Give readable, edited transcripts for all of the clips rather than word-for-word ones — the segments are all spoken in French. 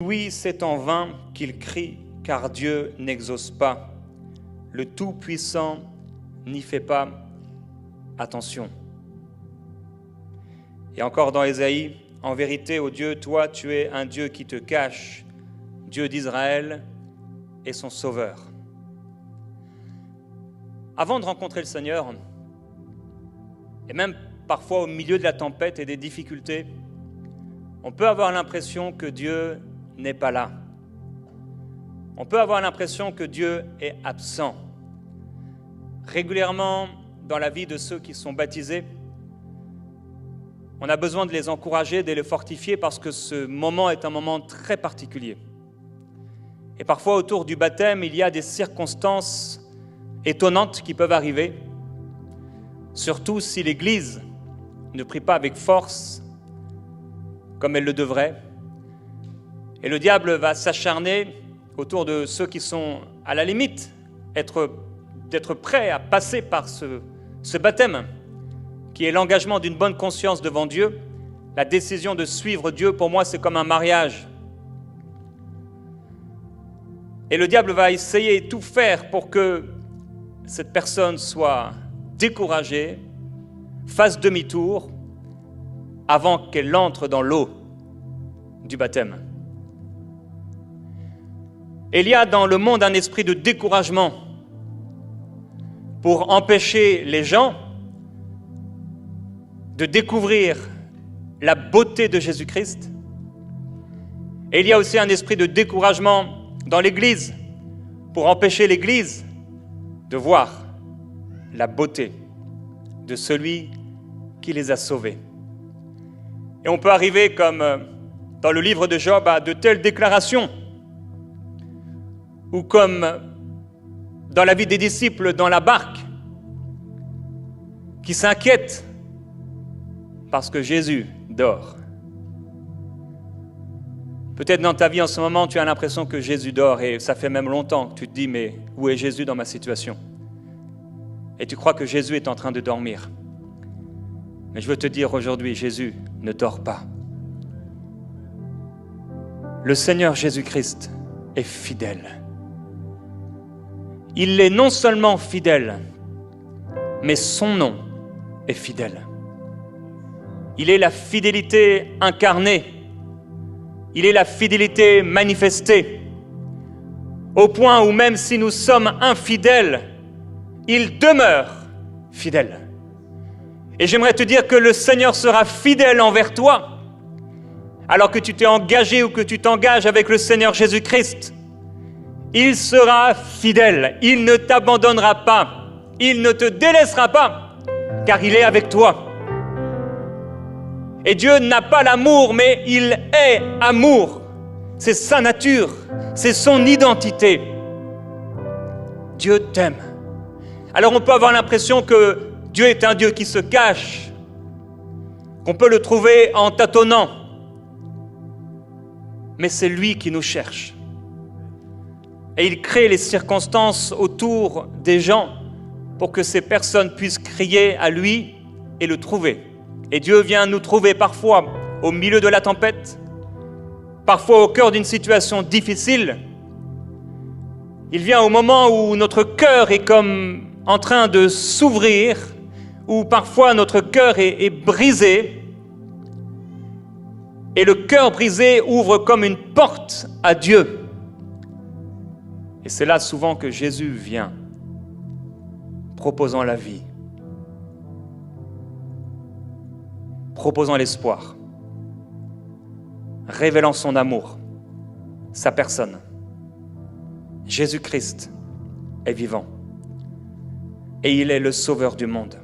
Oui, c'est en vain qu'ils crient, car Dieu n'exauce pas. Le Tout-Puissant n'y fait pas attention. Et encore dans Ésaïe, en vérité, ô Dieu, toi, tu es un Dieu qui te cache, Dieu d'Israël et son Sauveur. Avant de rencontrer le Seigneur, et même parfois au milieu de la tempête et des difficultés, on peut avoir l'impression que Dieu n'est pas là. On peut avoir l'impression que Dieu est absent. Régulièrement, dans la vie de ceux qui sont baptisés, on a besoin de les encourager, de les fortifier parce que ce moment est un moment très particulier. Et parfois, autour du baptême, il y a des circonstances étonnantes qui peuvent arriver, surtout si l'Église ne prie pas avec force, comme elle le devrait. Et le diable va s'acharner autour de ceux qui sont à la limite, d'être prêts à passer par ce baptême, qui est l'engagement d'une bonne conscience devant Dieu. La décision de suivre Dieu, pour moi, c'est comme un mariage. Et le diable va essayer de tout faire pour que cette personne soit découragée, fasse demi-tour, avant qu'elle entre dans l'eau du baptême. Et il y a dans le monde un esprit de découragement pour empêcher les gens de découvrir la beauté de Jésus-Christ. Et il y a aussi un esprit de découragement dans l'Église pour empêcher l'Église de voir la beauté de celui qui les a sauvés. Et on peut arriver, comme dans le livre de Job, à de telles déclarations, ou comme dans la vie des disciples dans la barque, qui s'inquiètent parce que Jésus dort. Peut-être dans ta vie en ce moment, tu as l'impression que Jésus dort, et ça fait même longtemps que tu te dis, mais où est Jésus dans ma situation? Et tu crois que Jésus est en train de dormir. Mais je veux te dire aujourd'hui, Jésus ne dort pas. Le Seigneur Jésus-Christ est fidèle. Il est non seulement fidèle, mais son nom est fidèle. Il est la fidélité incarnée. Il est la fidélité manifestée. Au point où même si nous sommes infidèles, il demeure fidèle. Et j'aimerais te dire que le Seigneur sera fidèle envers toi, alors que tu t'es engagé ou que tu t'engages avec le Seigneur Jésus-Christ. Il sera fidèle, il ne t'abandonnera pas, il ne te délaissera pas, car il est avec toi. Et Dieu n'a pas l'amour, mais il est amour. C'est sa nature, c'est son identité. Dieu t'aime. Alors on peut avoir l'impression que Dieu est un Dieu qui se cache, qu'on peut le trouver en tâtonnant. Mais c'est lui qui nous cherche. Et il crée les circonstances autour des gens pour que ces personnes puissent crier à lui et le trouver. Et Dieu vient nous trouver parfois au milieu de la tempête, parfois au cœur d'une situation difficile. Il vient au moment où notre cœur est comme en train de s'ouvrir, où parfois notre cœur est brisé. Et le cœur brisé ouvre comme une porte à Dieu. Et c'est là souvent que Jésus vient, proposant la vie, proposant l'espoir, révélant son amour, sa personne. Jésus-Christ est vivant et il est le sauveur du monde.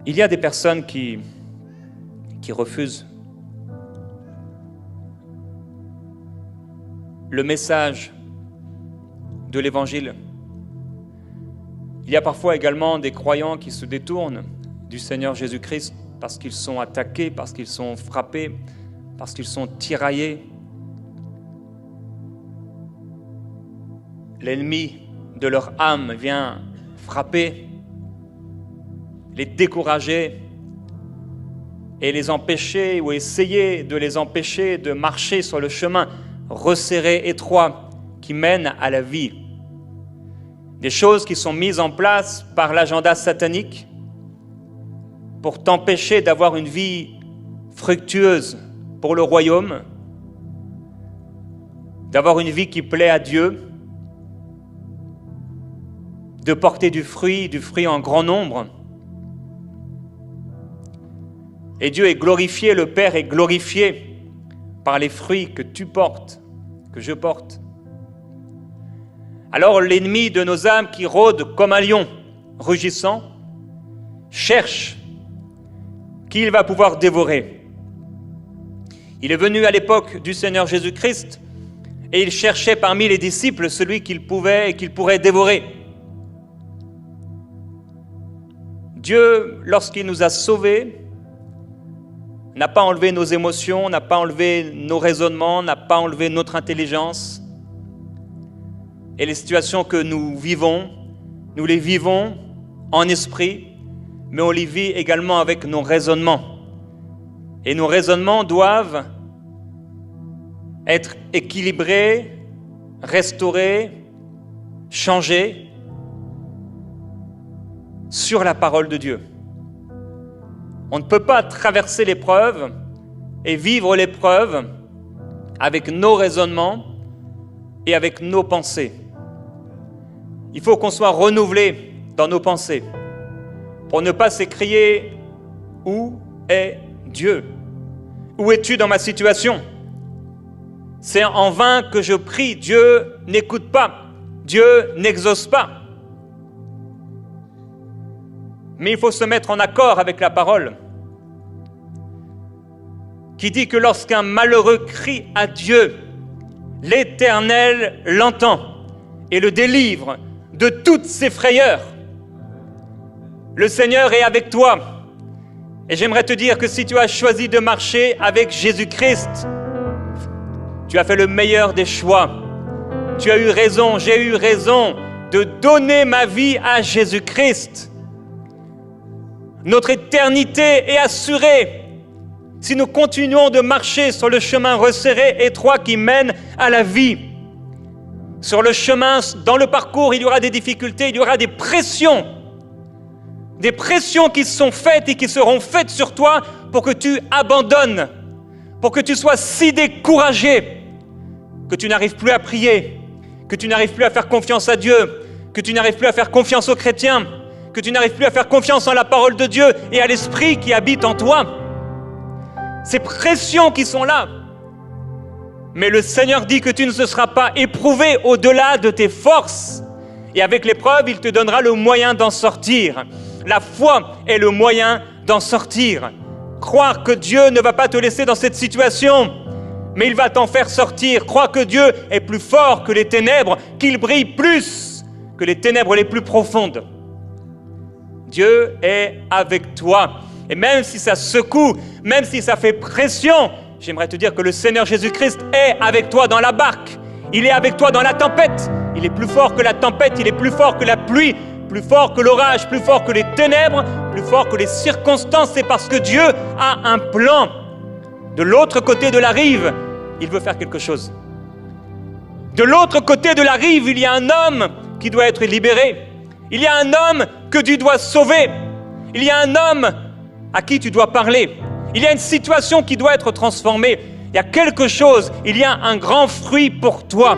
Il y a des personnes qui refusent le message de l'Évangile. Il y a parfois également des croyants qui se détournent du Seigneur Jésus-Christ parce qu'ils sont attaqués, parce qu'ils sont frappés, parce qu'ils sont tiraillés. L'ennemi de leur âme vient frapper, les décourager, et les empêcher ou essayer de les empêcher de marcher sur le chemin resserré, étroit, qui mène à la vie. Des choses qui sont mises en place par l'agenda satanique pour t'empêcher d'avoir une vie fructueuse pour le royaume, d'avoir une vie qui plaît à Dieu, de porter du fruit en grand nombre. Et Dieu est glorifié, le Père est glorifié par les fruits que tu portes, que je porte. Alors l'ennemi de nos âmes qui rôde comme un lion, rugissant, cherche qui il va pouvoir dévorer. Il est venu à l'époque du Seigneur Jésus-Christ et il cherchait parmi les disciples celui qu'il pouvait et qu'il pourrait dévorer. Dieu, lorsqu'il nous a sauvés, n'a pas enlevé nos émotions, n'a pas enlevé nos raisonnements, n'a pas enlevé notre intelligence. Et les situations que nous vivons, nous les vivons en esprit, mais on les vit également avec nos raisonnements. Et nos raisonnements doivent être équilibrés, restaurés, changés sur la parole de Dieu. On ne peut pas traverser l'épreuve et vivre l'épreuve avec nos raisonnements et avec nos pensées. Il faut qu'on soit renouvelé dans nos pensées pour ne pas s'écrier « Où est Dieu ? Où es-tu dans ma situation ?» C'est en vain que je prie, Dieu n'écoute pas, Dieu n'exauce pas. Mais il faut se mettre en accord avec la parole qui dit que lorsqu'un malheureux crie à Dieu, l'Éternel l'entend et le délivre de toutes ses frayeurs. Le Seigneur est avec toi. Et j'aimerais te dire que si tu as choisi de marcher avec Jésus-Christ, tu as fait le meilleur des choix. Tu as eu raison, j'ai eu raison de donner ma vie à Jésus-Christ. Notre éternité est assurée si nous continuons de marcher sur le chemin resserré, étroit qui mène à la vie. Sur le chemin, dans le parcours, il y aura des difficultés, il y aura des pressions qui sont faites et qui seront faites sur toi pour que tu abandonnes, pour que tu sois si découragé que tu n'arrives plus à prier, que tu n'arrives plus à faire confiance à Dieu, que tu n'arrives plus à faire confiance aux chrétiens, que tu n'arrives plus à faire confiance en la parole de Dieu et à l'Esprit qui habite en toi. Ces pressions qui sont là. Mais le Seigneur dit que tu ne seras pas éprouvé au-delà de tes forces. Et avec l'épreuve, il te donnera le moyen d'en sortir. La foi est le moyen d'en sortir. Croire que Dieu ne va pas te laisser dans cette situation, mais il va t'en faire sortir. Croire que Dieu est plus fort que les ténèbres, qu'il brille plus que les ténèbres les plus profondes. Dieu est avec toi. Et même si ça secoue, même si ça fait pression, j'aimerais te dire que le Seigneur Jésus-Christ est avec toi dans la barque. Il est avec toi dans la tempête. Il est plus fort que la tempête, il est plus fort que la pluie, plus fort que l'orage, plus fort que les ténèbres, plus fort que les circonstances. C'est parce que Dieu a un plan. De l'autre côté de la rive, il veut faire quelque chose. De l'autre côté de la rive, il y a un homme qui doit être libéré. Il y a un homme que tu dois sauver. Il y a un homme à qui tu dois parler. Il y a une situation qui doit être transformée. Il y a quelque chose, il y a un grand fruit pour toi.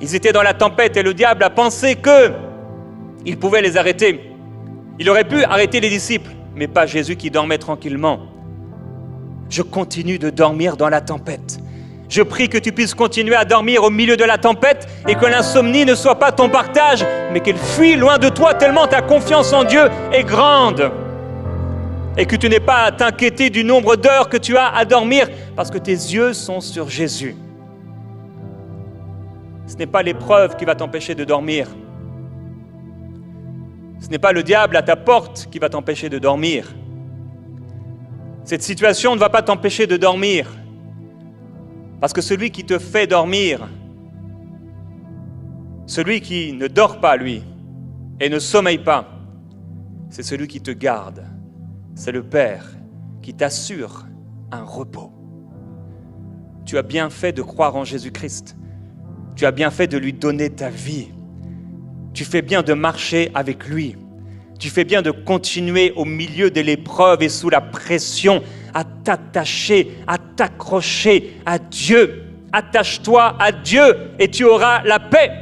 Ils étaient dans la tempête et le diable a pensé qu'il pouvait les arrêter. Il aurait pu arrêter les disciples, mais pas Jésus qui dormait tranquillement. Je continue de dormir dans la tempête. Je prie que tu puisses continuer à dormir au milieu de la tempête et que l'insomnie ne soit pas ton partage, mais qu'elle fuit loin de toi tellement ta confiance en Dieu est grande. Et que tu n'aies pas à t'inquiéter du nombre d'heures que tu as à dormir parce que tes yeux sont sur Jésus. Ce n'est pas l'épreuve qui va t'empêcher de dormir. Ce n'est pas le diable à ta porte qui va t'empêcher de dormir. Cette situation ne va pas t'empêcher de dormir. Parce que celui qui te fait dormir, celui qui ne dort pas, lui, et ne sommeille pas, c'est celui qui te garde. C'est le Père. qui t'assure un repos. Tu as bien fait de croire en Jésus-Christ. Tu as bien fait de lui donner ta vie. Tu fais bien de marcher avec lui. Tu fais bien de continuer au milieu de l'épreuve et sous la pression à t'attacher, à t'accrocher à Dieu. Attache-toi à Dieu et tu auras la paix.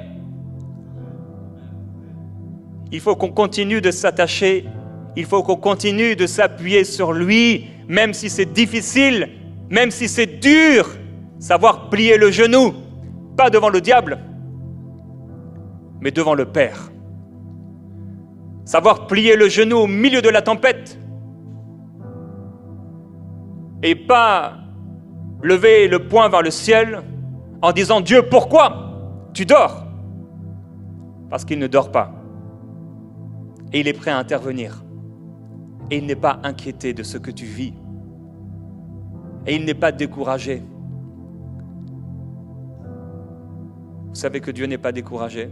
Il faut qu'on continue de s'attacher. Il faut qu'on continue de s'appuyer sur lui, même si c'est difficile, même si c'est dur. Savoir plier le genou, pas devant le diable, mais devant le Père. Savoir plier le genou au milieu de la tempête et pas lever le poing vers le ciel en disant « Dieu, pourquoi tu dors ?» Parce qu'il ne dort pas. Et il est prêt à intervenir. Et il n'est pas inquiété de ce que tu vis. Et il n'est pas découragé. Vous savez que Dieu n'est pas découragé.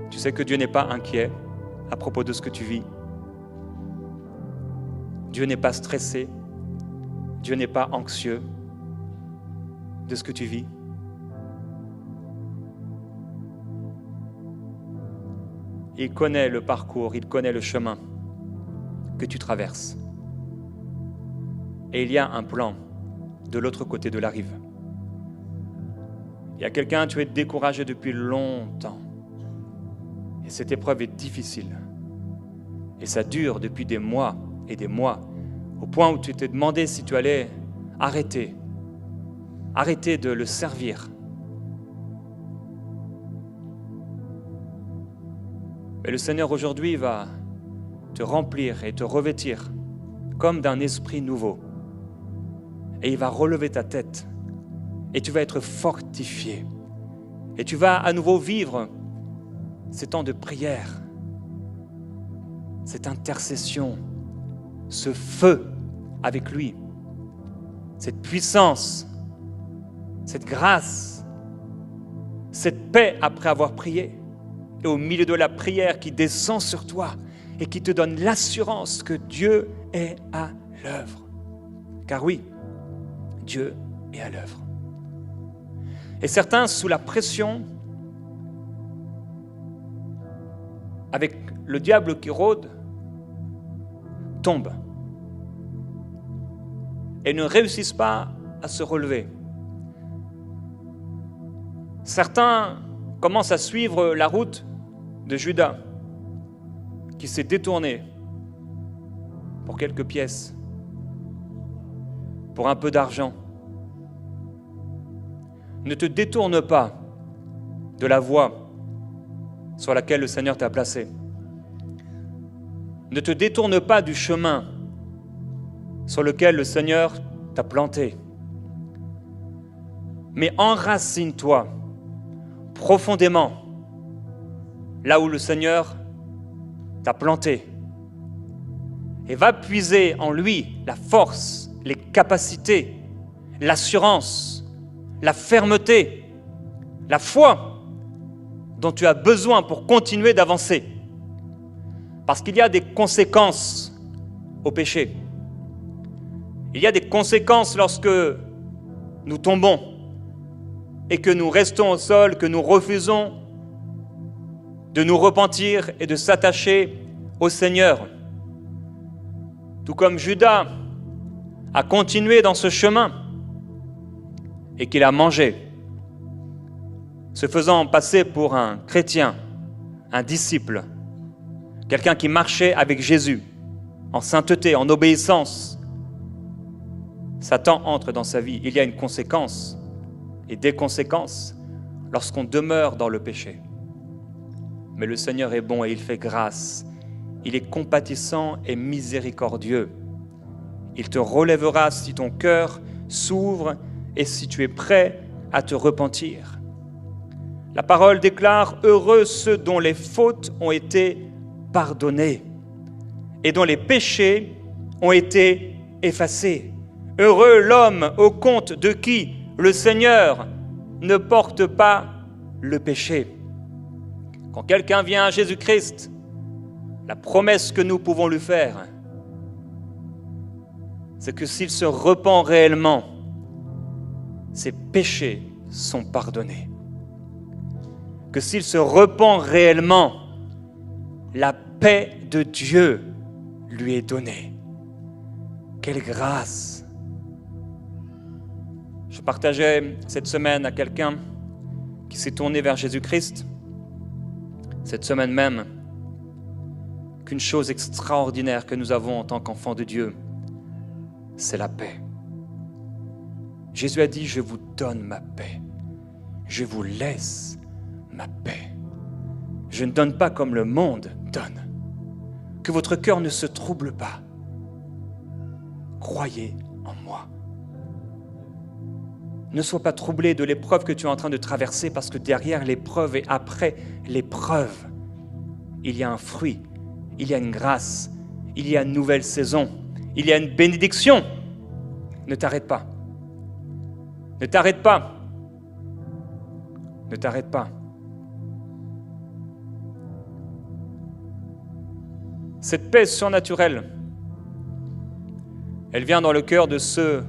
Tu sais que Dieu n'est pas inquiet à propos de ce que tu vis. Dieu n'est pas stressé. Dieu n'est pas anxieux de ce que tu vis. Il connaît le parcours, il connaît le chemin que tu traverses. Et il y a un plan de l'autre côté de la rive. Il y a quelqu'un, tu es découragé depuis longtemps. Et cette épreuve est difficile. Et ça dure depuis des mois et des mois, au point où tu t'es demandé si tu allais arrêter de le servir. Mais le Seigneur aujourd'hui va te remplir et te revêtir comme d'un esprit nouveau. Et il va relever ta tête. Et tu vas être fortifié. Et tu vas à nouveau vivre ces temps de prière, cette intercession, ce feu avec lui, cette puissance, cette grâce, cette paix après avoir prié. Et au milieu de la prière qui descend sur toi et qui te donne l'assurance que Dieu est à l'œuvre. Car oui, Dieu est à l'œuvre. Et certains, sous la pression, avec le diable qui rôde, tombent et ne réussissent pas à se relever. Certains commencent à suivre la route de Judas, qui s'est détourné pour quelques pièces, pour un peu d'argent. Ne te détourne pas de la voie sur laquelle le Seigneur t'a placé. Ne te détourne pas du chemin sur lequel le Seigneur t'a planté. Mais enracine-toi profondément là où le Seigneur t'a planté et va puiser en lui la force, les capacités, l'assurance, la fermeté, la foi dont tu as besoin pour continuer d'avancer. Parce qu'il y a des conséquences au péché. Il y a des conséquences lorsque nous tombons et que nous restons au sol, que nous refusons de nous repentir et de s'attacher au Seigneur. Tout comme Judas a continué dans ce chemin et qu'il a mangé, se faisant passer pour un chrétien, un disciple, quelqu'un qui marchait avec Jésus, en sainteté, en obéissance. Satan entre dans sa vie. Il y a une conséquence et des conséquences lorsqu'on demeure dans le péché. Mais le Seigneur est bon et il fait grâce. Il est compatissant et miséricordieux. Il te relèvera si ton cœur s'ouvre et si tu es prêt à te repentir. La parole déclare « Heureux ceux dont les fautes ont été pardonnées et dont les péchés ont été effacés. Heureux l'homme au compte de qui le Seigneur ne porte pas le péché. » Quand quelqu'un vient à Jésus-Christ, la promesse que nous pouvons lui faire, c'est que s'il se repent réellement, ses péchés sont pardonnés. Que s'il se repent réellement, la paix de Dieu lui est donnée. Quelle grâce! Je partageais cette semaine à quelqu'un qui s'est tourné vers Jésus-Christ, cette semaine même, qu'une chose extraordinaire que nous avons en tant qu'enfants de Dieu, c'est la paix. Jésus a dit, je vous donne ma paix. Je vous laisse ma paix. Je ne donne pas comme le monde donne. Que votre cœur ne se trouble pas. Croyez en moi. Ne sois pas troublé de l'épreuve que tu es en train de traverser, parce que derrière l'épreuve et après l'épreuve, il y a un fruit, il y a une grâce, il y a une nouvelle saison, il y a une bénédiction. Ne t'arrête pas. Ne t'arrête pas. Ne t'arrête pas. Cette paix surnaturelle, elle vient dans le cœur de ceux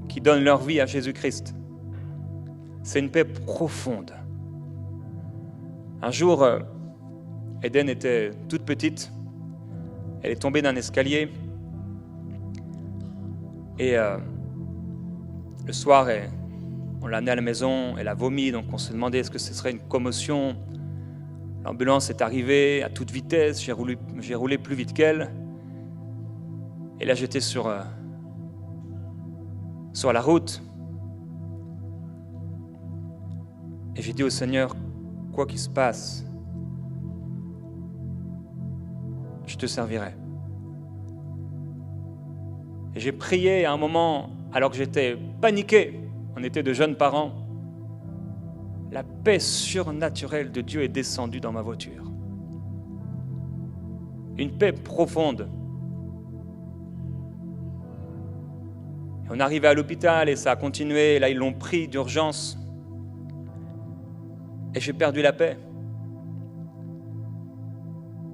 qui donnent leur vie à Jésus-Christ. C'est une paix profonde. Un jour, Eden était toute petite. Elle est tombée d'un escalier. Et le soir, on l'a amenée à la maison, elle a vomi, donc on se demandait est-ce que ce serait une commotion. L'ambulance est arrivée à toute vitesse, j'ai roulé plus vite qu'elle. Et là, j'étais sur la route. Et j'ai dit au Seigneur, quoi qu'il se passe, je te servirai. Et j'ai prié à un moment, alors que j'étais paniqué, on était de jeunes parents, la paix surnaturelle de Dieu est descendue dans ma voiture. Une paix profonde. Et on est arrivé à l'hôpital et ça a continué. Là, ils l'ont pris d'urgence. Et j'ai perdu la paix.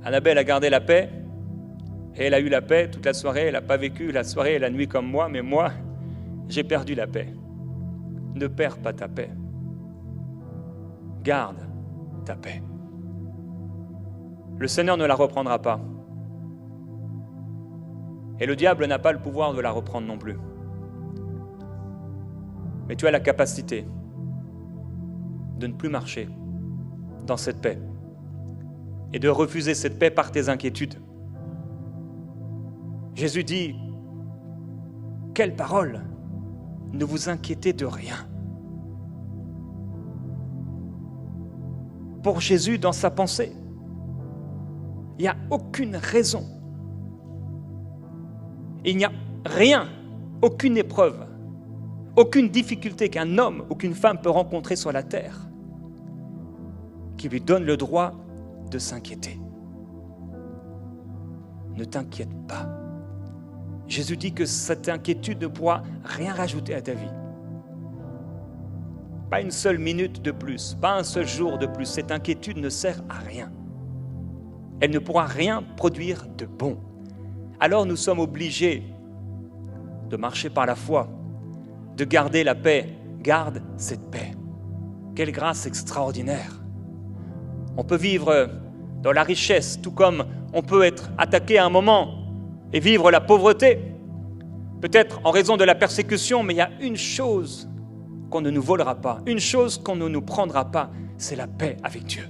Annabelle a gardé la paix. Et elle a eu la paix toute la soirée. Elle n'a pas vécu la soirée et la nuit comme moi. Mais moi, j'ai perdu la paix. Ne perds pas ta paix. Garde ta paix. Le Seigneur ne la reprendra pas. Et le diable n'a pas le pouvoir de la reprendre non plus. Mais tu as la capacité de ne plus marcher dans cette paix et de refuser cette paix par tes inquiétudes. Jésus dit, quelle parole! Ne vous inquiétez de rien. Pour Jésus, dans sa pensée, il n'y a aucune raison. Il n'y a rien, aucune épreuve, aucune difficulté qu'un homme ou qu'une femme peut rencontrer sur la terre qui lui donne le droit de s'inquiéter. Ne t'inquiète pas. Jésus dit que cette inquiétude ne pourra rien rajouter à ta vie. Pas une seule minute de plus, pas un seul jour de plus. Cette inquiétude ne sert à rien. Elle ne pourra rien produire de bon. Alors nous sommes obligés de marcher par la foi, de garder la paix. Garde cette paix. Quelle grâce extraordinaire. On peut vivre dans la richesse, tout comme on peut être attaqué à un moment et vivre la pauvreté, peut-être en raison de la persécution, mais il y a une chose qu'on ne nous volera pas, une chose qu'on ne nous prendra pas, c'est la paix avec Dieu.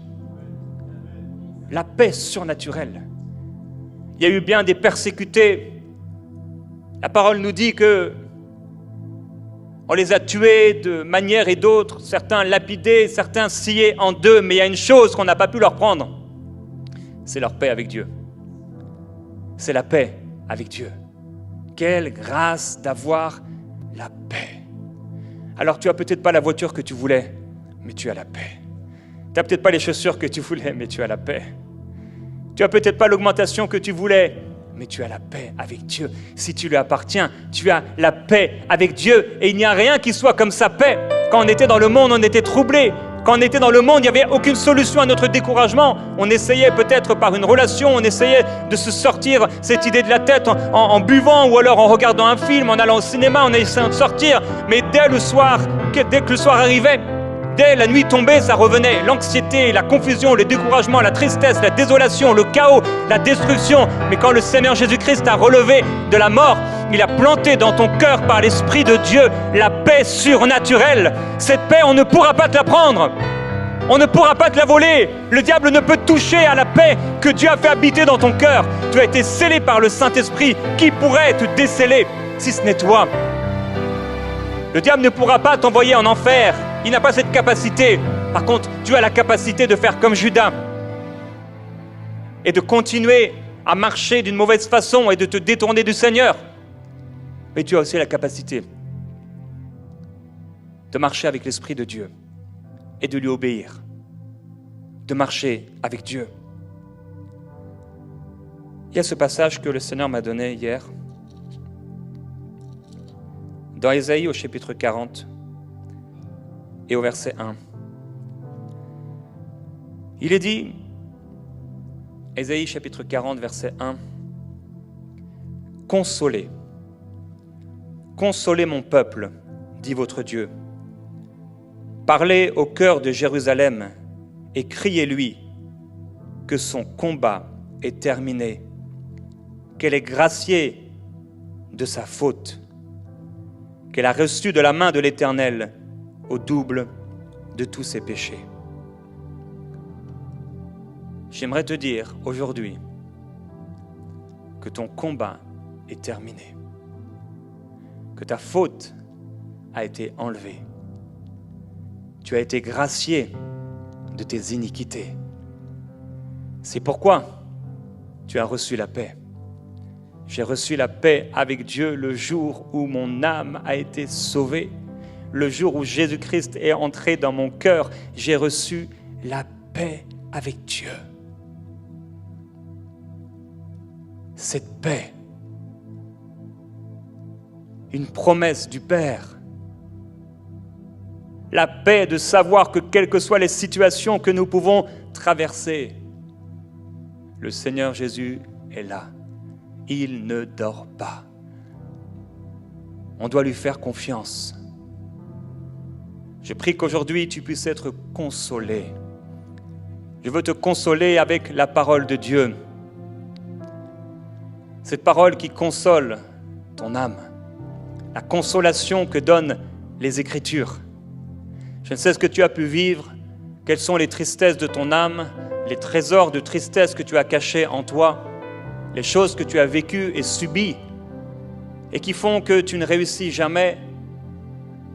La paix surnaturelle. Il y a eu bien des persécutés. La parole nous dit que on les a tués de manière et d'autre, certains lapidés, certains sciés en deux, mais il y a une chose qu'on n'a pas pu leur prendre, c'est leur paix avec Dieu. C'est la paix avec Dieu. Quelle grâce d'avoir la paix. Alors tu n'as peut-être pas la voiture que tu voulais, mais tu as la paix. Tu n'as peut-être pas les chaussures que tu voulais, mais tu as la paix. Tu n'as peut-être pas l'augmentation que tu voulais, mais tu as la paix avec Dieu. Si tu lui appartiens, tu as la paix avec Dieu. Et il n'y a rien qui soit comme sa paix. Quand on était dans le monde, on était troublé. Quand on était dans le monde, il n'y avait aucune solution à notre découragement. On essayait peut-être par une relation, on essayait de se sortir cette idée de la tête en buvant ou alors en regardant un film, en allant au cinéma, en essayant de sortir. Mais dès que le soir arrivait, dès la nuit tombée, ça revenait. L'anxiété, la confusion, le découragement, la tristesse, la désolation, le chaos, la destruction. Mais quand le Seigneur Jésus-Christ t'a relevé de la mort, il a planté dans ton cœur par l'Esprit de Dieu la paix surnaturelle. Cette paix, on ne pourra pas te la prendre. On ne pourra pas te la voler. Le diable ne peut toucher à la paix que Dieu a fait habiter dans ton cœur. Tu as été scellé par le Saint-Esprit. Qui pourrait te déceler si ce n'est toi? Le diable ne pourra pas t'envoyer en enfer. Il n'a pas cette capacité. Par contre, tu as la capacité de faire comme Judas et de continuer à marcher d'une mauvaise façon et de te détourner du Seigneur. Mais tu as aussi la capacité de marcher avec l'Esprit de Dieu et de lui obéir, de marcher avec Dieu. Il y a ce passage que le Seigneur m'a donné hier, dans Ésaïe au chapitre 40 et au verset 1. Il est dit, Ésaïe chapitre 40, verset 1, « Consolez, consolez mon peuple, dit votre Dieu. Parlez au cœur de Jérusalem et criez-lui que son combat est terminé, qu'elle est graciée de sa faute, qu'elle a reçu de la main de l'Éternel au double de tous ses péchés. » J'aimerais te dire aujourd'hui que ton combat est terminé, que ta faute a été enlevée. Tu as été gracié de tes iniquités. C'est pourquoi tu as reçu la paix. J'ai reçu la paix avec Dieu le jour où mon âme a été sauvée. Le jour où Jésus-Christ est entré dans mon cœur, j'ai reçu la paix avec Dieu. Cette paix, une promesse du Père. La paix de savoir que quelles que soient les situations que nous pouvons traverser, le Seigneur Jésus est là. Il ne dort pas. On doit lui faire confiance. Je prie qu'aujourd'hui tu puisses être consolé. Je veux te consoler avec la parole de Dieu. Cette parole qui console ton âme. La consolation que donnent les Écritures. Je ne sais ce que tu as pu vivre, quelles sont les tristesses de ton âme, les trésors de tristesse que tu as cachés en toi, les choses que tu as vécues et subies et qui font que tu ne réussis jamais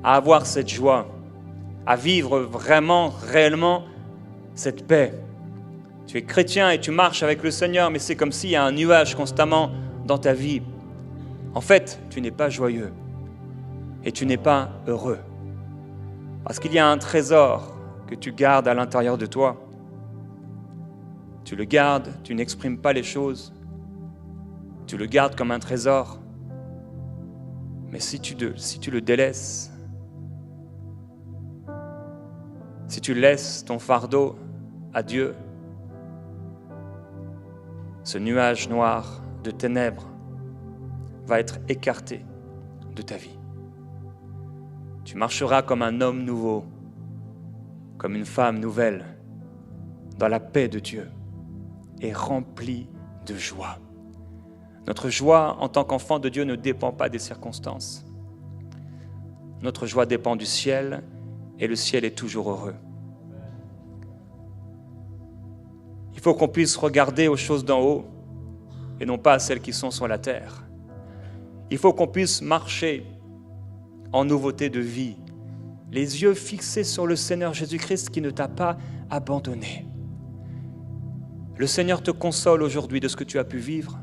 à avoir cette joie, à vivre vraiment, réellement cette paix. Tu es chrétien et tu marches avec le Seigneur, mais c'est comme s'il y a un nuage constamment dans ta vie. En fait, tu n'es pas joyeux et tu n'es pas heureux. Parce qu'il y a un trésor que tu gardes à l'intérieur de toi. Tu le gardes, tu n'exprimes pas les choses. Tu le gardes comme un trésor. Mais si tu le délaisses, si tu laisses ton fardeau à Dieu, ce nuage noir de ténèbres va être écarté de ta vie. Tu marcheras comme un homme nouveau, comme une femme nouvelle, dans la paix de Dieu et rempli de joie. Notre joie en tant qu'enfant de Dieu ne dépend pas des circonstances. Notre joie dépend du ciel et le ciel est toujours heureux. Il faut qu'on puisse regarder aux choses d'en haut et non pas à celles qui sont sur la terre. Il faut qu'on puisse marcher en nouveauté de vie, les yeux fixés sur le Seigneur Jésus-Christ qui ne t'a pas abandonné. Le Seigneur te console aujourd'hui de ce que tu as pu vivre.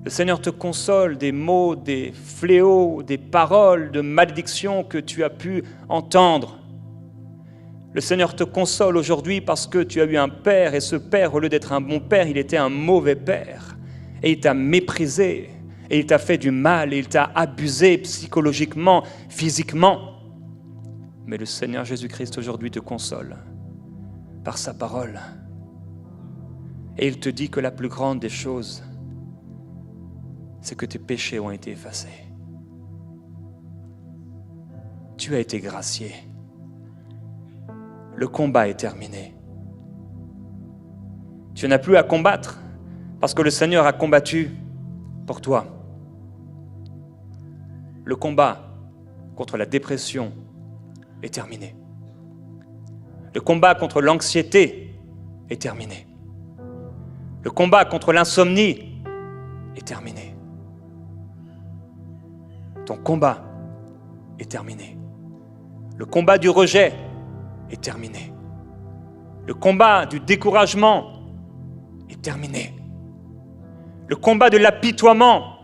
Le Seigneur te console des mots, des fléaux, des paroles de malédiction que tu as pu entendre. Le Seigneur te console aujourd'hui parce que tu as eu un père et ce père, au lieu d'être un bon père, il était un mauvais père. Et il t'a méprisé, et il t'a fait du mal, et il t'a abusé psychologiquement, physiquement. Mais le Seigneur Jésus-Christ aujourd'hui te console par sa parole. Et il te dit que la plus grande des choses, c'est que tes péchés ont été effacés. Tu as été gracié. Le combat est terminé. Tu n'as plus à combattre parce que le Seigneur a combattu pour toi. Le combat contre la dépression est terminé. Le combat contre l'anxiété est terminé. Le combat contre l'insomnie est terminé. Ton combat est terminé. Le combat du rejet est terminé. Le combat du découragement est terminé. Le combat de l'apitoiement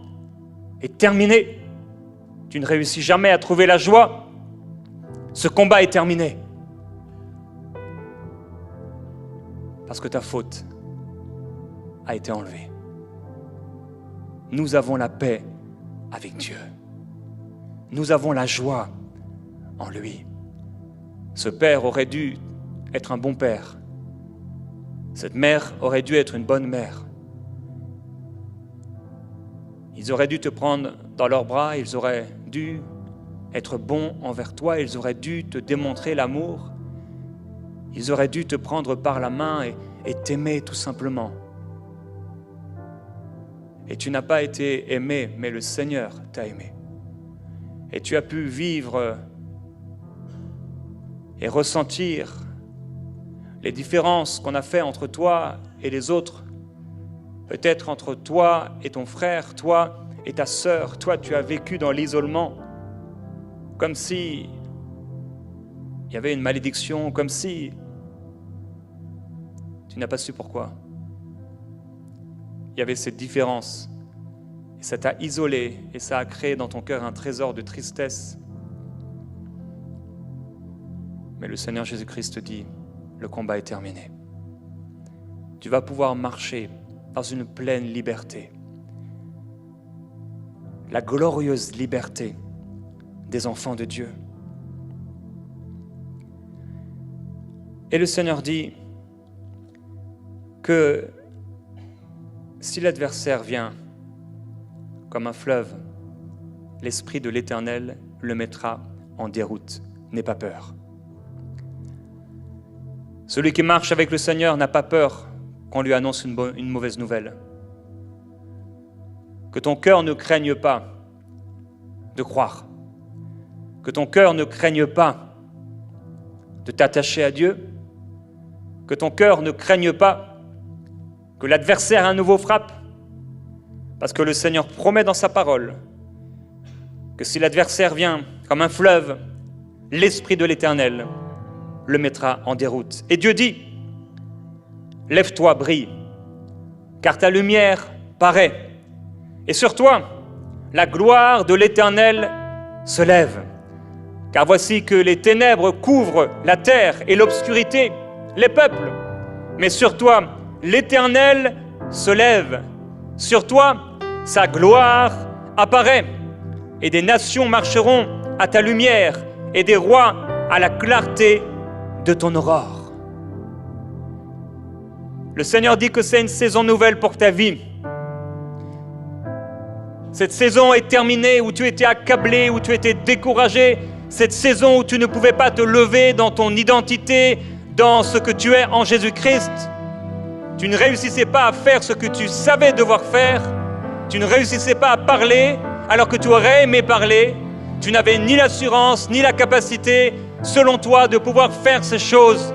est terminé. Tu ne réussis jamais à trouver la joie. Ce combat est terminé. Parce que ta faute a été enlevée. Nous avons la paix avec Dieu. Nous avons la joie en lui. Ce père aurait dû être un bon père. Cette mère aurait dû être une bonne mère. Ils auraient dû te prendre dans leurs bras, ils auraient dû être bons envers toi, ils auraient dû te démontrer l'amour, ils auraient dû te prendre par la main et t'aimer tout simplement. Et tu n'as pas été aimé, mais le Seigneur t'a aimé. Et tu as pu vivre et ressentir les différences qu'on a fait entre toi et les autres. Peut-être entre toi et ton frère, toi et ta sœur. Toi, tu as vécu dans l'isolement, comme si il y avait une malédiction, comme si tu n'as pas su pourquoi. Il y avait cette différence. Et ça t'a isolé et ça a créé dans ton cœur un trésor de tristesse. Mais le Seigneur Jésus-Christ te dit, le combat est terminé. Tu vas pouvoir marcher dans une pleine liberté. La glorieuse liberté des enfants de Dieu. Et le Seigneur dit que si l'adversaire vient comme un fleuve, l'Esprit de l'Éternel le mettra en déroute. N'aie pas peur. Celui qui marche avec le Seigneur n'a pas peur qu'on lui annonce une mauvaise nouvelle. Que ton cœur ne craigne pas de croire. Que ton cœur ne craigne pas de t'attacher à Dieu. Que ton cœur ne craigne pas que l'adversaire à nouveau frappe. Parce que le Seigneur promet dans sa parole que si l'adversaire vient comme un fleuve, l'Esprit de l'Éternel le mettra en déroute. Et Dieu dit, lève-toi, brille, car ta lumière paraît. Et sur toi, la gloire de l'Éternel se lève. Car voici que les ténèbres couvrent la terre et l'obscurité, les peuples. Mais sur toi, l'Éternel se lève. Sur toi, sa gloire apparaît. Et des nations marcheront à ta lumière et des rois à la clarté de ton aurore. Le Seigneur dit que c'est une saison nouvelle pour ta vie. Cette saison est terminée où tu étais accablé, où tu étais découragé. Cette saison où tu ne pouvais pas te lever dans ton identité, dans ce que tu es en Jésus-Christ. Tu ne réussissais pas à faire ce que tu savais devoir faire. Tu ne réussissais pas à parler alors que tu aurais aimé parler. Tu n'avais ni l'assurance, ni la capacité, selon toi, de pouvoir faire ces choses.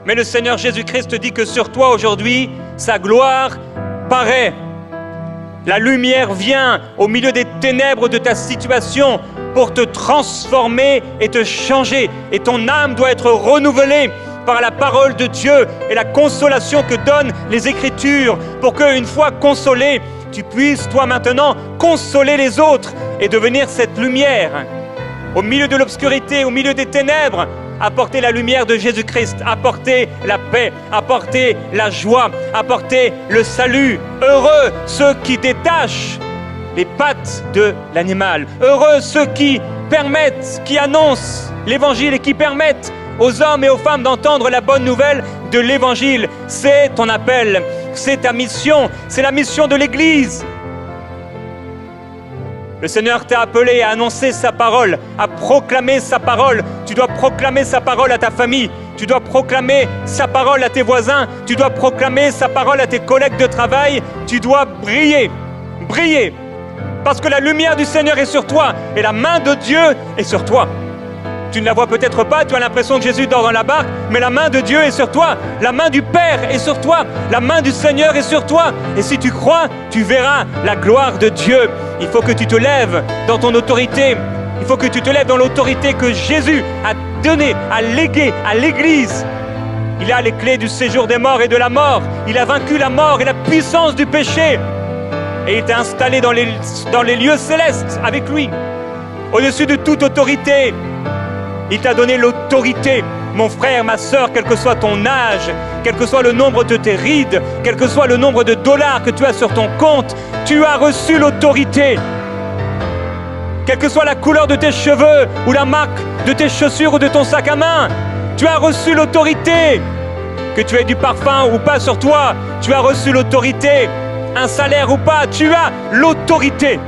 Mais le Seigneur Jésus-Christ te dit que sur toi aujourd'hui, sa gloire paraît. La lumière vient au milieu des ténèbres de ta situation pour te transformer et te changer. Et ton âme doit être renouvelée par la parole de Dieu et la consolation que donnent les Écritures pour qu'une fois consolé, tu puisses toi maintenant consoler les autres et devenir cette lumière. Au milieu de l'obscurité, au milieu des ténèbres, apporter la lumière de Jésus-Christ, apporter la paix, apporter la joie, apporter le salut. Heureux ceux qui détachent les pattes de l'animal. Heureux ceux qui permettent, qui annoncent l'Évangile et qui permettent aux hommes et aux femmes d'entendre la bonne nouvelle de l'Évangile. C'est ton appel, c'est ta mission, c'est la mission de l'Église. Le Seigneur t'a appelé à annoncer sa parole, à proclamer sa parole. Tu dois proclamer sa parole à ta famille, tu dois proclamer sa parole à tes voisins, tu dois proclamer sa parole à tes collègues de travail. Tu dois briller, briller, parce que la lumière du Seigneur est sur toi et la main de Dieu est sur toi. Tu ne la vois peut-être pas, tu as l'impression que Jésus dort dans la barque, mais la main de Dieu est sur toi, la main du Père est sur toi, la main du Seigneur est sur toi. Et si tu crois, tu verras la gloire de Dieu. Il faut que tu te lèves dans ton autorité. Il faut que tu te lèves dans l'autorité que Jésus a donnée, a léguée à l'Église. Il a les clés du séjour des morts et de la mort. Il a vaincu la mort et la puissance du péché. Et il t'a installé dans les lieux célestes avec lui, au-dessus de toute autorité. Il t'a donné l'autorité, mon frère, ma sœur, quel que soit ton âge, quel que soit le nombre de tes rides, quel que soit le nombre de dollars que tu as sur ton compte, tu as reçu l'autorité. Quelle que soit la couleur de tes cheveux, ou la marque de tes chaussures ou de ton sac à main, tu as reçu l'autorité. Que tu aies du parfum ou pas sur toi, tu as reçu l'autorité. Un salaire ou pas, tu as l'autorité.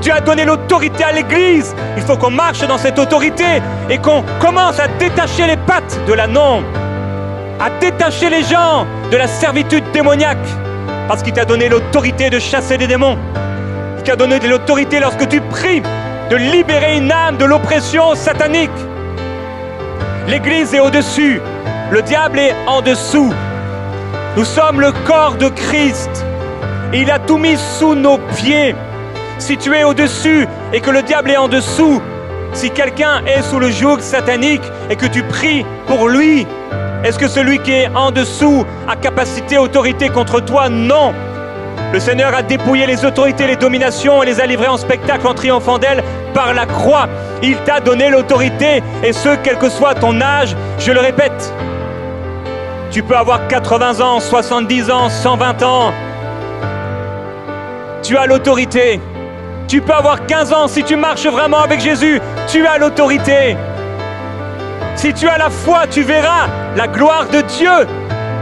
Dieu a donné l'autorité à l'Église. Il faut qu'on marche dans cette autorité et qu'on commence à détacher les pattes de l'ânon, à détacher les gens de la servitude démoniaque, parce qu'il t'a donné l'autorité de chasser les démons. Il t'a donné de l'autorité lorsque tu pries de libérer une âme de l'oppression satanique. L'Église est au-dessus, le diable est en dessous. Nous sommes le corps de Christ et il a tout mis sous nos pieds. Si tu es au-dessus et que le diable est en dessous, si quelqu'un est sous le joug satanique et que tu pries pour lui, est-ce que celui qui est en dessous a capacité, autorité contre toi? Non. Le Seigneur a dépouillé les autorités, les dominations et les a livrées en spectacle en triomphant d'elles par la croix. Il t'a donné l'autorité et ce, quel que soit ton âge, je le répète. Tu peux avoir 80 ans, 70 ans, 120 ans. Tu as l'autorité. Tu peux avoir 15 ans, si tu marches vraiment avec Jésus, tu as l'autorité. Si tu as la foi, tu verras la gloire de Dieu.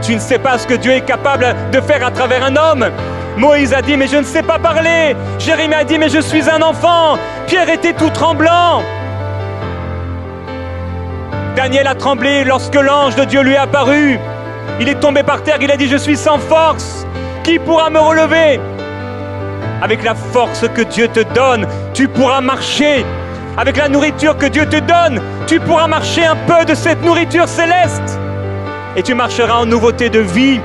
Tu ne sais pas ce que Dieu est capable de faire à travers un homme. Moïse a dit, mais je ne sais pas parler. Jérémie a dit, mais je suis un enfant. Pierre était tout tremblant. Daniel a tremblé lorsque l'ange de Dieu lui est apparu. Il est tombé par terre, il a dit, je suis sans force. Qui pourra me relever? Avec la force que Dieu te donne, tu pourras marcher. Avec la nourriture que Dieu te donne, tu pourras marcher un peu de cette nourriture céleste. Et tu marcheras en nouveauté de vie.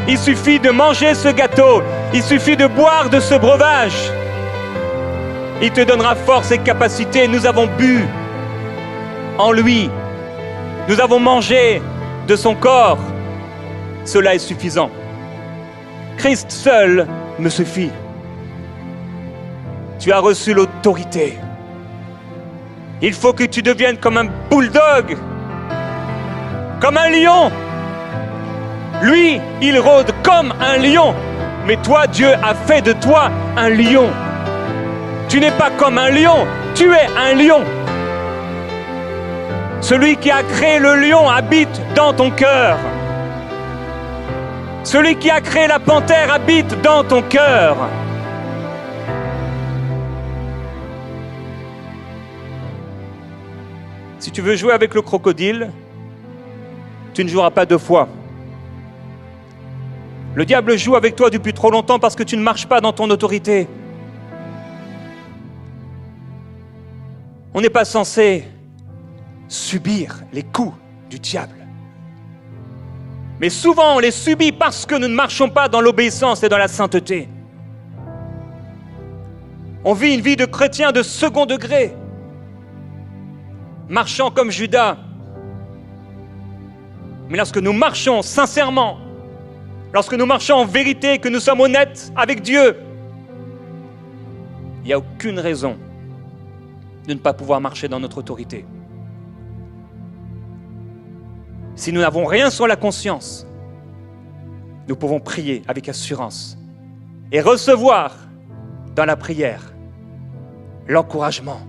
Il suffit de manger ce gâteau. Il suffit de boire de ce breuvage. Il te donnera force et capacité. Nous avons bu en lui. Nous avons mangé de son corps. Cela est suffisant. Christ seul me suffit. Tu as reçu l'autorité. Il faut que tu deviennes comme un bulldog, comme un lion. Lui, il rôde comme un lion. Mais toi, Dieu a fait de toi un lion. Tu n'es pas comme un lion, tu es un lion. Celui qui a créé le lion habite dans ton cœur. Celui qui a créé la panthère habite dans ton cœur. Si tu veux jouer avec le crocodile, tu ne joueras pas deux fois. Le diable joue avec toi depuis trop longtemps parce que tu ne marches pas dans ton autorité. On n'est pas censé subir les coups du diable. Mais souvent, on les subit parce que nous ne marchons pas dans l'obéissance et dans la sainteté. On vit une vie de chrétien de second degré, marchant comme Judas. Mais lorsque nous marchons sincèrement, lorsque nous marchons en vérité, que nous sommes honnêtes avec Dieu, il n'y a aucune raison de ne pas pouvoir marcher dans notre autorité. Si nous n'avons rien sur la conscience, nous pouvons prier avec assurance et recevoir dans la prière l'encouragement,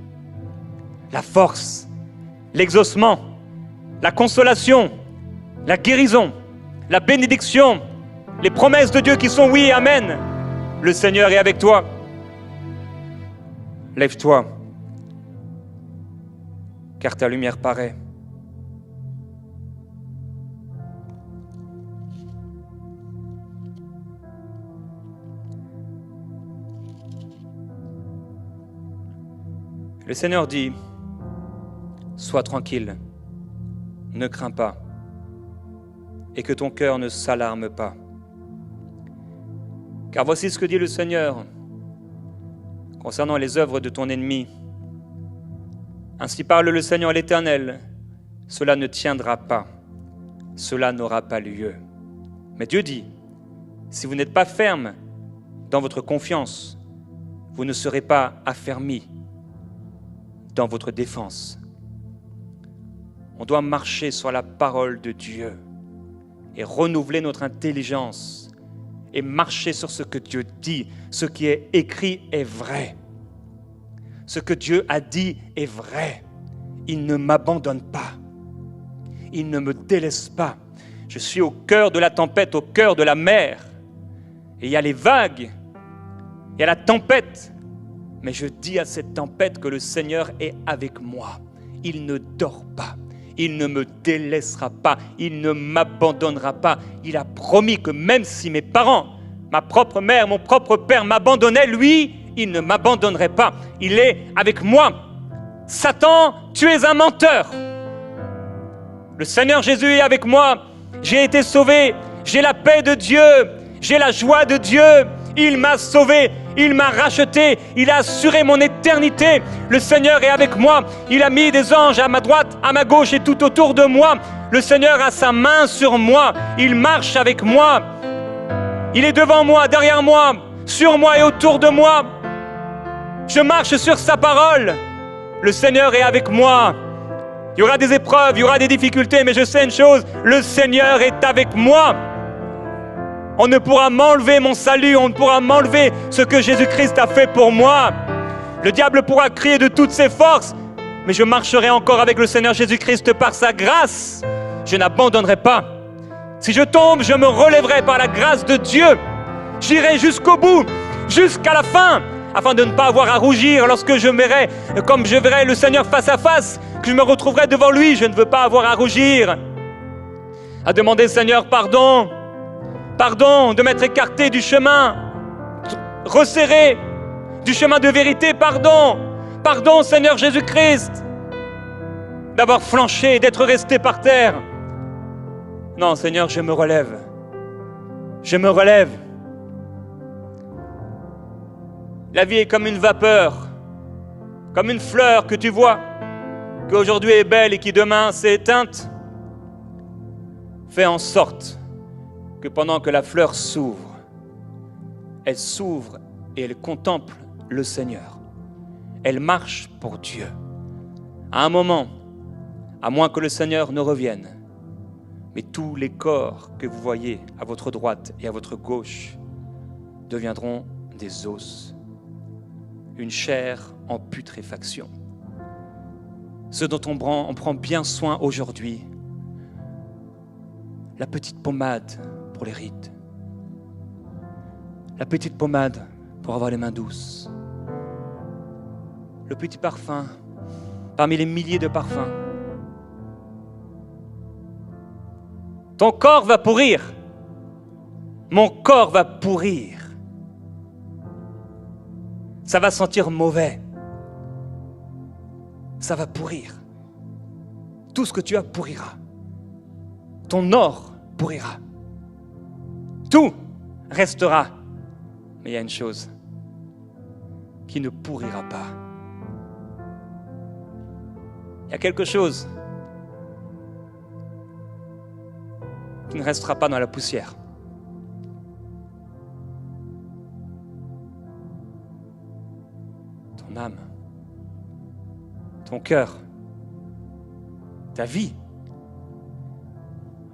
la force, l'exaucement, la consolation, la guérison, la bénédiction, les promesses de Dieu qui sont oui et amen. Le Seigneur est avec toi. Lève-toi, car ta lumière paraît. Le Seigneur dit, sois tranquille, ne crains pas, et que ton cœur ne s'alarme pas. Car voici ce que dit le Seigneur concernant les œuvres de ton ennemi. Ainsi parle le Seigneur l'Éternel, cela ne tiendra pas, cela n'aura pas lieu. Mais Dieu dit, si vous n'êtes pas ferme dans votre confiance, vous ne serez pas affermis dans votre défense. On doit marcher sur la parole de Dieu et renouveler notre intelligence et marcher sur ce que Dieu dit. Ce qui est écrit est vrai. Ce que Dieu a dit est vrai. Il ne m'abandonne pas. Il ne me délaisse pas. Je suis au cœur de la tempête, au cœur de la mer. Et il y a les vagues, il y a la tempête. Mais je dis à cette tempête que le Seigneur est avec moi. Il ne dort pas. Il ne me délaissera pas. Il ne m'abandonnera pas. Il a promis que même si mes parents, ma propre mère, mon propre père m'abandonnaient, lui, il ne m'abandonnerait pas. Il est avec moi. Satan, tu es un menteur. Le Seigneur Jésus est avec moi. J'ai été sauvé. J'ai la paix de Dieu. J'ai la joie de Dieu. Il m'a sauvé. Il m'a racheté, il a assuré mon éternité. Le Seigneur est avec moi. Il a mis des anges à ma droite, à ma gauche et tout autour de moi. Le Seigneur a sa main sur moi. Il marche avec moi. Il est devant moi, derrière moi, sur moi et autour de moi. Je marche sur sa parole. Le Seigneur est avec moi. Il y aura des épreuves, il y aura des difficultés, mais je sais une chose, le Seigneur est avec moi. On ne pourra m'enlever mon salut, on ne pourra m'enlever ce que Jésus-Christ a fait pour moi. Le diable pourra crier de toutes ses forces, mais je marcherai encore avec le Seigneur Jésus-Christ par sa grâce. Je n'abandonnerai pas. Si je tombe, je me relèverai par la grâce de Dieu. J'irai jusqu'au bout, jusqu'à la fin, afin de ne pas avoir à rougir lorsque je verrai, comme je verrai le Seigneur face à face, que je me retrouverai devant lui. Je ne veux pas avoir à rougir, à demander Seigneur pardon. Pardon de m'être écarté du chemin resserré, du chemin de vérité, pardon. Pardon, Seigneur Jésus-Christ, d'avoir flanché, d'être resté par terre. Non, Seigneur, je me relève. Je me relève. La vie est comme une vapeur, comme une fleur que tu vois, qui aujourd'hui est belle et qui demain s'est éteinte. Fais en sorte que pendant que la fleur s'ouvre et elle contemple le Seigneur. Elle marche pour Dieu. À un moment, à moins que le Seigneur ne revienne, mais tous les corps que vous voyez à votre droite et à votre gauche deviendront des os, une chair en putréfaction. Ce dont on prend bien soin aujourd'hui, la petite pommade pour les rides, la petite pommade pour avoir les mains douces, le petit parfum parmi les milliers de parfums. Ton corps va pourrir, mon corps va pourrir, ça va sentir mauvais, ça va pourrir. Tout ce que tu as pourrira, ton or pourrira. Tout restera. Mais il y a une chose qui ne pourrira pas. Il y a quelque chose qui ne restera pas dans la poussière. Ton âme, ton cœur, ta vie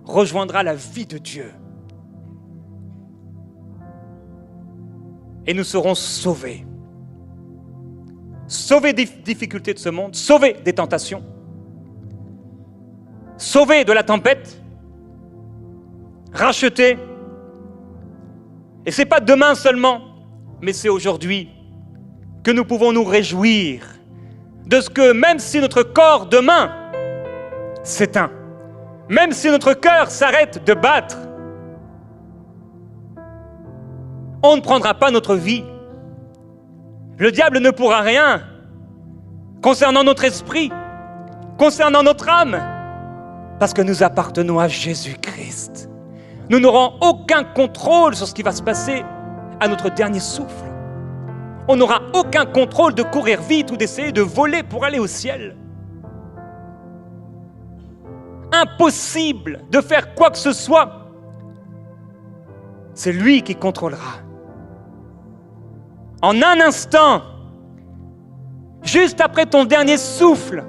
rejoindra la vie de Dieu. Et nous serons sauvés. sauvé des difficultés de ce monde, sauvé des tentations, sauvé de la tempête, racheté. Et ce n'est pas demain seulement, mais c'est aujourd'hui que nous pouvons nous réjouir de ce que même si notre corps demain s'éteint, même si notre cœur s'arrête de battre, on ne prendra pas notre vie. Le diable ne pourra rien concernant notre esprit, concernant notre âme, parce que nous appartenons à Jésus-Christ. Nous n'aurons aucun contrôle sur ce qui va se passer à notre dernier souffle. On n'aura aucun contrôle de courir vite ou d'essayer de voler pour aller au ciel. Impossible de faire quoi que ce soit. C'est lui qui contrôlera. En un instant, juste après ton dernier souffle,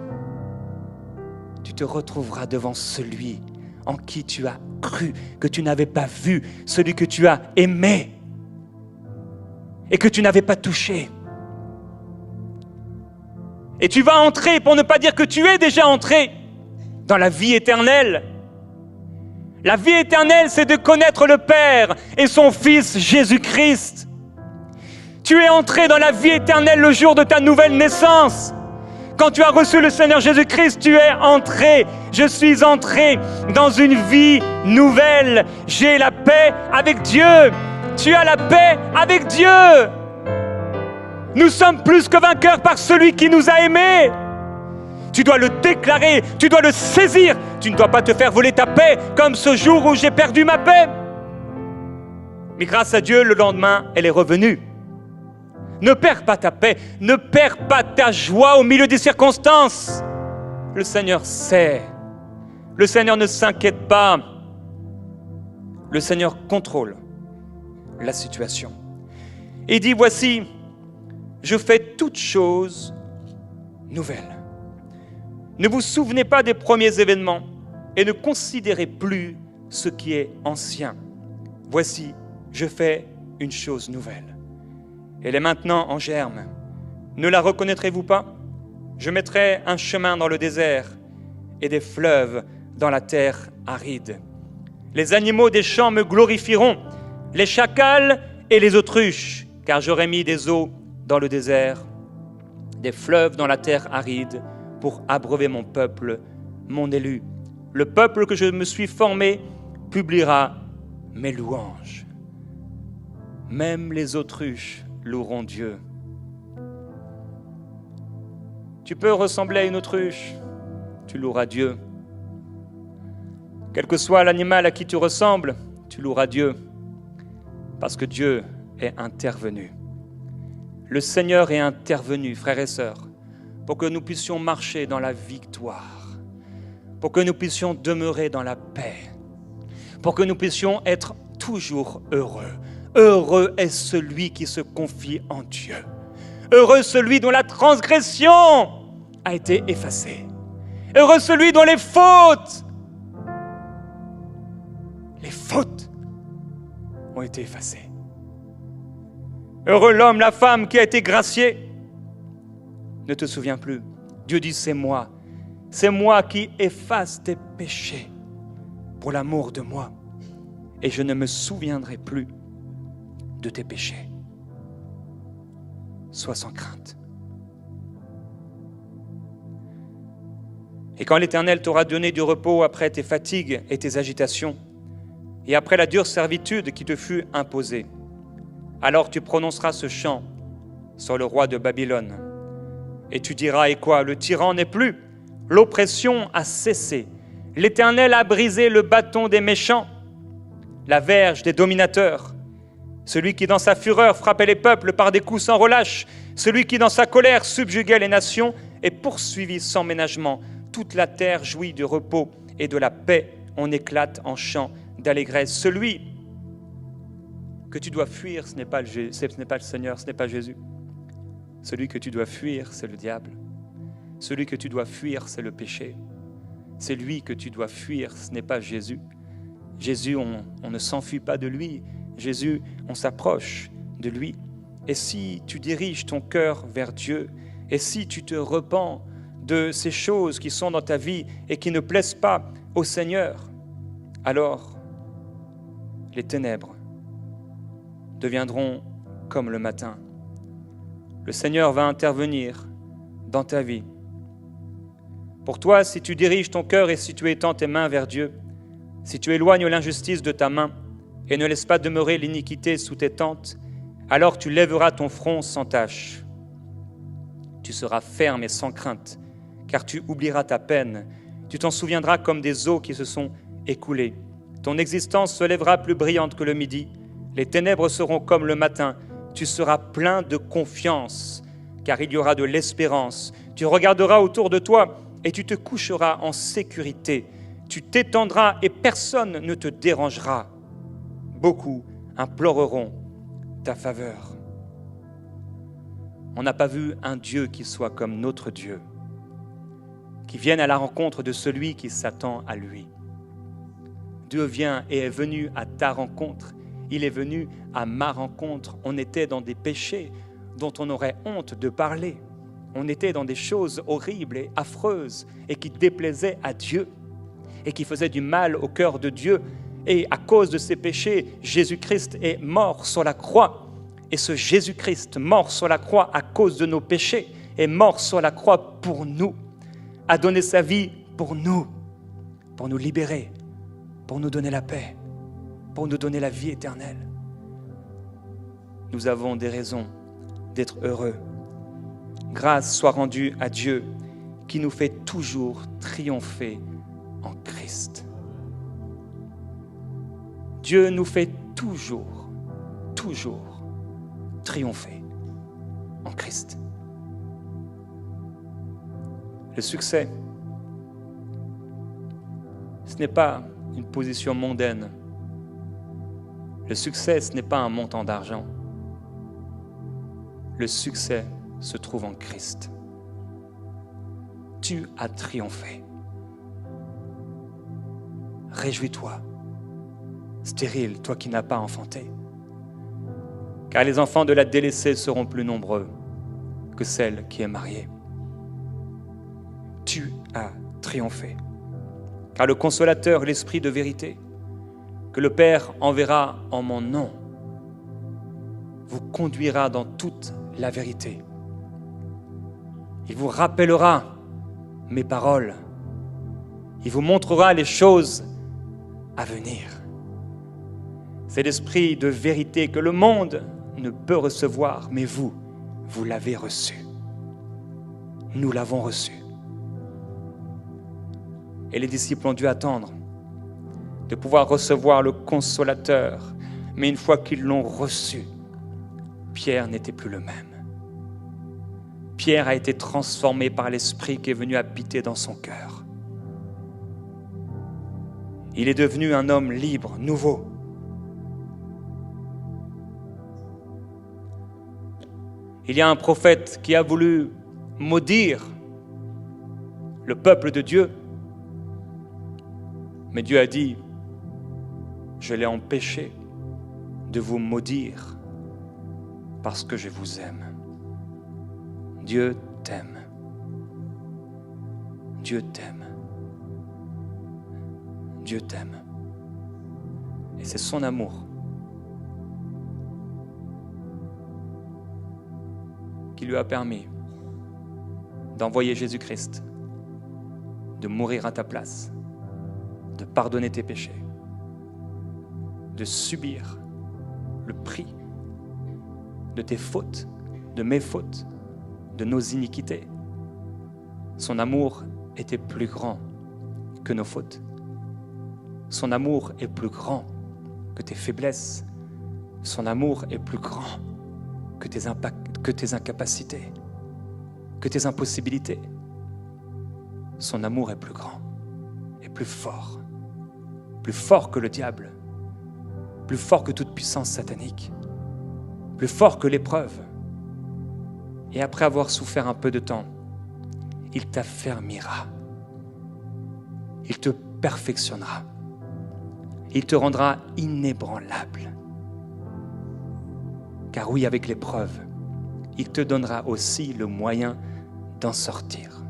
tu te retrouveras devant celui en qui tu as cru, que tu n'avais pas vu, celui que tu as aimé et que tu n'avais pas touché. Et tu vas entrer, pour ne pas dire que tu es déjà entré, dans la vie éternelle. La vie éternelle, c'est de connaître le Père et son Fils Jésus-Christ. Tu es entré dans la vie éternelle le jour de ta nouvelle naissance. Quand tu as reçu le Seigneur Jésus-Christ, tu es entré. Je suis entré dans une vie nouvelle. J'ai la paix avec Dieu. Tu as la paix avec Dieu. Nous sommes plus que vainqueurs par celui qui nous a aimés. Tu dois le déclarer, tu dois le saisir. Tu ne dois pas te faire voler ta paix comme ce jour où j'ai perdu ma paix. Mais grâce à Dieu, le lendemain, elle est revenue. Ne perds pas ta paix, ne perds pas ta joie au milieu des circonstances. Le Seigneur sait. Le Seigneur ne s'inquiète pas. Le Seigneur contrôle la situation. Il dit, voici, je fais toutes choses nouvelles. Ne vous souvenez pas des premiers événements et ne considérez plus ce qui est ancien. Voici, je fais une chose nouvelle. Elle est maintenant en germe. Ne la reconnaîtrez-vous pas? Je mettrai un chemin dans le désert et des fleuves dans la terre aride. Les animaux des champs me glorifieront, les chacals et les autruches, car j'aurai mis des eaux dans le désert, des fleuves dans la terre aride, pour abreuver mon peuple, mon élu. Le peuple que je me suis formé publiera mes louanges. Même les autruches loueront Dieu. Tu peux ressembler à une autruche, tu loueras Dieu. Quel que soit l'animal à qui tu ressembles, tu loueras Dieu, parce que Dieu est intervenu. Le Seigneur est intervenu, frères et sœurs, pour que nous puissions marcher dans la victoire, pour que nous puissions demeurer dans la paix, pour que nous puissions être toujours heureux. Heureux est celui qui se confie en Dieu. Heureux celui dont la transgression a été effacée. Heureux celui dont les fautes ont été effacées. Heureux l'homme, la femme qui a été gracié. Ne te souviens plus. Dieu dit, c'est moi qui efface tes péchés pour l'amour de moi, et je ne me souviendrai plus de tes péchés. Sois sans crainte. Et quand l'Éternel t'aura donné du repos après tes fatigues et tes agitations, et après la dure servitude qui te fut imposée, alors tu prononceras ce chant sur le roi de Babylone. Et tu diras, et quoi? Le tyran n'est plus, l'oppression a cessé, l'Éternel a brisé le bâton des méchants, la verge des dominateurs, celui qui dans sa fureur frappait les peuples par des coups sans relâche, celui qui dans sa colère subjuguait les nations est poursuivi sans ménagement. Toute la terre jouit du repos et de la paix, on éclate en chants d'allégresse. Celui que tu dois fuir, ce n'est pas le Seigneur, ce n'est pas Jésus. Celui que tu dois fuir, c'est le diable. Celui que tu dois fuir, c'est le péché. C'est lui que tu dois fuir, ce n'est pas Jésus. Jésus, on ne s'enfuit pas de lui. Jésus, on s'approche de lui. Et si tu diriges ton cœur vers Dieu, Et si tu te repens de ces choses qui sont dans ta vie et qui ne plaisent pas au Seigneur, alors les ténèbres deviendront comme le matin. Le Seigneur va intervenir dans ta vie. Pour toi, si tu diriges ton cœur et si tu étends tes mains vers Dieu, si tu éloignes l'injustice de ta main et ne laisses pas demeurer l'iniquité sous tes tentes, alors tu lèveras ton front sans tache. Tu seras ferme et sans crainte, car tu oublieras ta peine. Tu t'en souviendras comme des eaux qui se sont écoulées. Ton existence se lèvera plus brillante que le midi. Les ténèbres seront comme le matin. Tu seras plein de confiance, car il y aura de l'espérance. Tu regarderas autour de toi et tu te coucheras en sécurité. Tu t'étendras et personne ne te dérangera. Beaucoup imploreront ta faveur. On n'a pas vu un Dieu qui soit comme notre Dieu, qui vienne à la rencontre de celui qui s'attend à lui. Dieu vient et est venu à ta rencontre. Il est venu à ma rencontre. On était dans des péchés dont on aurait honte de parler. On était dans des choses horribles et affreuses et qui déplaisaient à Dieu et qui faisaient du mal au cœur de Dieu. Et à cause de ces péchés, Jésus-Christ est mort sur la croix. Et ce Jésus-Christ, mort sur la croix à cause de nos péchés, est mort sur la croix pour nous, a donné sa vie pour nous libérer, pour nous donner la paix, pour nous donner la vie éternelle. Nous avons des raisons d'être heureux. Grâce soit rendue à Dieu qui nous fait toujours triompher en Christ. Dieu nous fait toujours triompher en Christ. Le succès, ce n'est pas une position mondaine. Le succès, ce n'est pas un montant d'argent. Le succès se trouve en Christ. Tu as triomphé. Réjouis-toi, stérile, toi qui n'as pas enfanté. Car les enfants de la délaissée seront plus nombreux que celle qui est mariée. Tu as triomphé. Car le consolateur, l'esprit de vérité, que le Père enverra en mon nom, vous conduira dans toute la vérité. Il vous rappellera mes paroles. Il vous montrera les choses à venir. C'est l'esprit de vérité que le monde ne peut recevoir, mais vous l'avez reçu. Nous l'avons reçu. Et les disciples ont dû attendre de pouvoir recevoir le consolateur. Mais une fois qu'ils l'ont reçu, Pierre n'était plus le même. Pierre a été transformé par l'Esprit qui est venu habiter dans son cœur. Il est devenu un homme libre, nouveau. Il y a un prophète qui a voulu maudire le peuple de Dieu. Mais Dieu a dit, je l'ai empêché de vous maudire parce que je vous aime. Dieu t'aime. Dieu t'aime. Dieu t'aime. Et c'est son amour qui lui a permis d'envoyer Jésus-Christ, de mourir à ta place, de pardonner tes péchés, de subir le prix de tes fautes, de mes fautes, de nos iniquités. Son amour était plus grand que nos fautes. Son amour est plus grand que tes faiblesses. Son amour est plus grand que tes incapacités, que tes impossibilités. Son amour est plus grand et plus fort que le diable, plus fort que toute puissance satanique, plus fort que l'épreuve. Et après avoir souffert un peu de temps, il t'affermira, il te perfectionnera, il te rendra inébranlable. Car oui, avec l'épreuve, il te donnera aussi le moyen d'en sortir.